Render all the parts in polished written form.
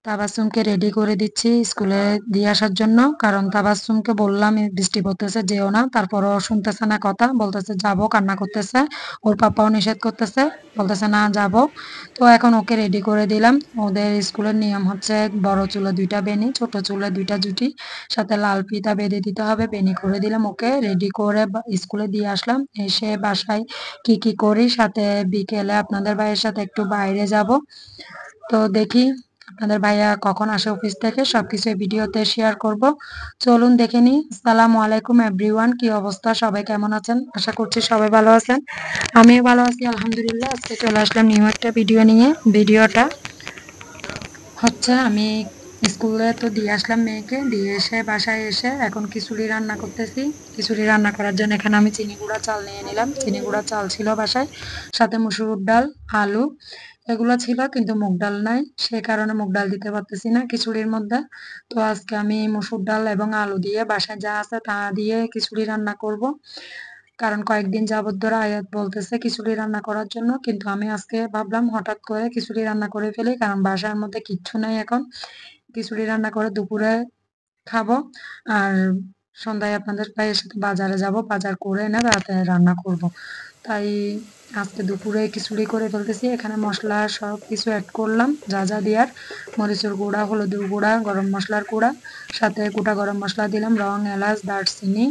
তাবাসসুমকে ready করে দিচ্ছি স্কুলে দিয়ে আসার জন্য। কারণ তাবাসসুমকে বললাম বৃষ্টি পড়তেছে যেও না, তারপরও শুনতেছে না কথা, বলতেছে যাবো, কান্না করতেছে। ওর পাপাও নিষেধ করতেছে, বলতেছে না যাব। তো এখন ওকে রেডি করে দিলাম। ওদের স্কুলের নিয়ম হচ্ছে বড় চুলে 2টা বেনি, ছোট চুলে 2টা জুটি, সাথে লাল ফিতা বেঁধে দিতে হবে। বেনি করে দিলাম, ওকে রেডি করে স্কুলে দিয়ে আসলাম। এসে বাসায় কি কি করি, সাথে বিকেলে আপনাদের ভাইয়ের সাথে একটু বাইরে যাব। তো দেখি আপনাদের ভাইয়া কখন আসে অফিস থেকে, সবকিছু এই ভিডিওতে শেয়ার করব। চলুন দেখে নিই। আসসালামু আলাইকুম এভরিওয়ান, কি অবস্থা, সবাই কেমন আছেন? আশা করছি সবাই ভালো আছেন, আমিও ভালো আছি আলহামদুলিল্লাহ। আজকে চলে আসলাম নিউ একটা ভিডিও নিয়ে। ভিডিওটা হচ্ছে আমি স্কুলে তো দিয়ে আসলাম মেয়েকে, দিয়ে এসে বাসায় এসে এখন খিচুড়ি রান্না করতেছি। খিচুড়ি রান্না করার জন্য এখানে আমি চিনি গুঁড়া চাল নিয়ে নিলাম। চিনি গুঁড়া চাল ছিল বাসায়, সাথে মসুর ডাল, আলু এগুলো ছিল, কিন্তু মুগ ডাল নাই, সে কারণে মুগ ডাল দিতে পারতেছি না খিচুড়ির মধ্যে। তো আজকে আমি মসুর ডাল এবং আলু দিয়ে বাসায় যা আছে তা দিয়ে খিচুড়ি রান্না করব। কারণ কয়েকদিন যাবত ধরে আয়াত বলতেছে খিচুড়ি রান্না করার জন্য, কিন্তু আমি আজকে ভাবলাম হঠাৎ করে খিচুড়ি রান্না করে ফেলি, কারণ বাসার মধ্যে কিচ্ছু নাই এখন। খিচুড়ি রান্না করে দুপুরে খাবো, আর সন্ধ্যায় আপনাদের ভাইয়ের সাথে বাজারে যাব, বাজার করে এনে রাতে রান্না করব। তাই আজকে দুপুরে খিচুড়ি করে ফেলতেছি। এখানে মশলা সব কিছু অ্যাড করলাম যা যা দেওয়ার, মরিচের গুঁড়া, হলুদের গুঁড়া, গরম মশলার গুঁড়া, সাথে গোটা গরম মশলা দিলাম, রং, এলাচ, দারচিনি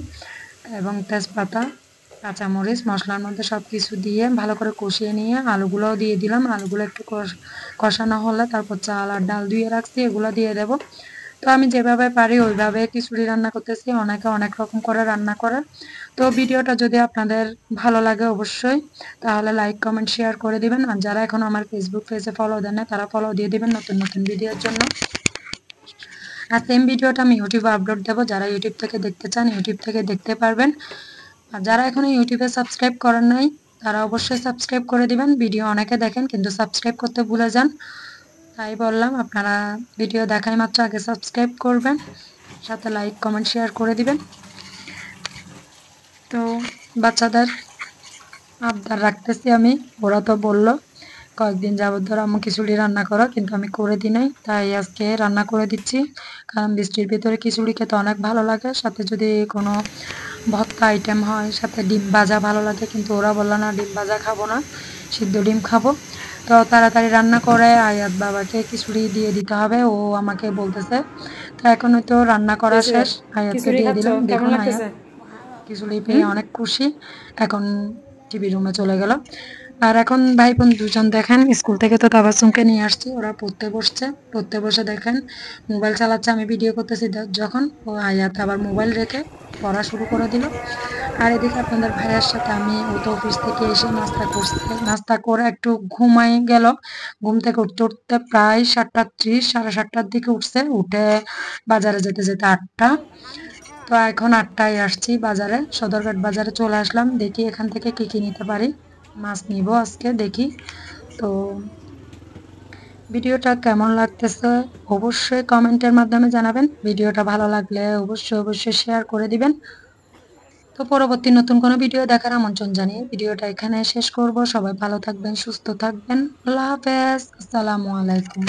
এবং তেজপাতা, কাঁচামরিচ, মশলার মধ্যে সবকিছু দিয়ে ভালো করে কষিয়ে নিয়ে আলুগুলোও দিয়ে দিলাম। আলুগুলো একটু কষানো হলে তারপর চাল আর ডাল ধুয়ে রাখছি এগুলো দিয়ে দেব। তো আমি যেভাবে পারি ওইভাবে খিচুড়ি রান্না করতেছি, অনেকে অনেক রকম করে রান্না করে। তো ভিডিওটা যদি আপনাদের ভালো লাগে অবশ্যই তাহলে লাইক কমেন্ট শেয়ার করে দিবেন। আর যারা এখন আমার ফেসবুক পেজে ফলো দেন না তারা ফলো দিয়ে দিবেন নতুন নতুন ভিডিওর জন্য। আর সেম ভিডিওটা আমি ইউটিউবে আপলোড দেবো, যারা ইউটিউব থেকে দেখতে চান ইউটিউব থেকে দেখতে পারবেন। আর যারা এখনো ইউটিউবে সাবস্ক্রাইব করেন নাই তারা অবশ্যই সাবস্ক্রাইব করে দিবেন। ভিডিও অনেকে দেখেন কিন্তু সাবস্ক্রাইব করতে ভুলে যান, তাই বললাম আপনারা ভিডিও দেখাই মাত্র আগে সাবস্ক্রাইব করবেন, সাথে লাইক কমেন্ট শেয়ার করে দিবেন। তো বাচ্চাদের আবদার রাখতেছি আমি, ওরা তো বললো কয়েকদিন যাবত ধরে আম্মু খিচুড়ি রান্না করো, কিন্তু আমি করে দিই নাই, তাই আজকে রান্না করে দিচ্ছি। কারণ বৃষ্টির ভিতরে খিচুড়ি খেতে অনেক ভালো লাগে, সাথে যদি কোনো ভর্তা আইটেম হয়, সাথে ডিম ভাজা ভালো লাগে, কিন্তু ওরা বললো না ডিম ভাজা খাবো না, সিদ্ধ ডিম খাবো। তো তাড়াতাড়ি রান্না করে আয়াত বাবাকে খিচুড়ি দিয়ে দিতে হবে, ও আমাকে বলতেছে। তো এখন তো রান্না করা শেষ, আয়াতকে দিয়ে দিলাম। দেখুন আয়াত খিচুড়ি পেয়ে অনেক খুশি, এখন টিভি রুমে চলে গেল। আর এখন ভাই বোন দুজন দেখেন স্কুল থেকে তো তাবাসসুমকে নিয়ে আসছি, ওরা পড়তে বসছে, পড়তে বসে দেখেন মোবাইল চালাচ্ছে, আমি ভিডিও করতেছি যখন ও আয়াত আবার মোবাইল রেখে পড়া শুরু করে দিল। আর এদিকে আপনাদের ভাইয়ের সাথে আমি, ও তো অফিস থেকে এসে নাস্তা করছে, নাস্তা করে একটু ঘুমাই গেল। ঘুম থেকে উঠতে উঠতে প্রায় 7:30, 7:30টার দিকে উঠছে, উঠে বাজারে যেতে যেতে 8টা। তো এখন 8টায় আসছি বাজারে, সদরঘাট বাজারে চলে আসলাম। দেখি এখান থেকে কি কি নিতে পারি, মাছ নিব আজকে দেখি। তো ভিডিওটা কেমন লাগতেছে অবশ্যই কমেন্টের মাধ্যমে জানাবেন। ভিডিওটা ভালো লাগলে অবশ্যই অবশ্যই শেয়ার করে দিবেন। তো পরবর্তী নতুন কোনো ভিডিও দেখার আমন্ত্রণ জানিয়ে ভিডিওটা এখানে শেষ করব। সবাই ভালো থাকবেন, সুস্থ থাকবেন, আল্লাহ হাফেজ, আসসালামু আলাইকুম।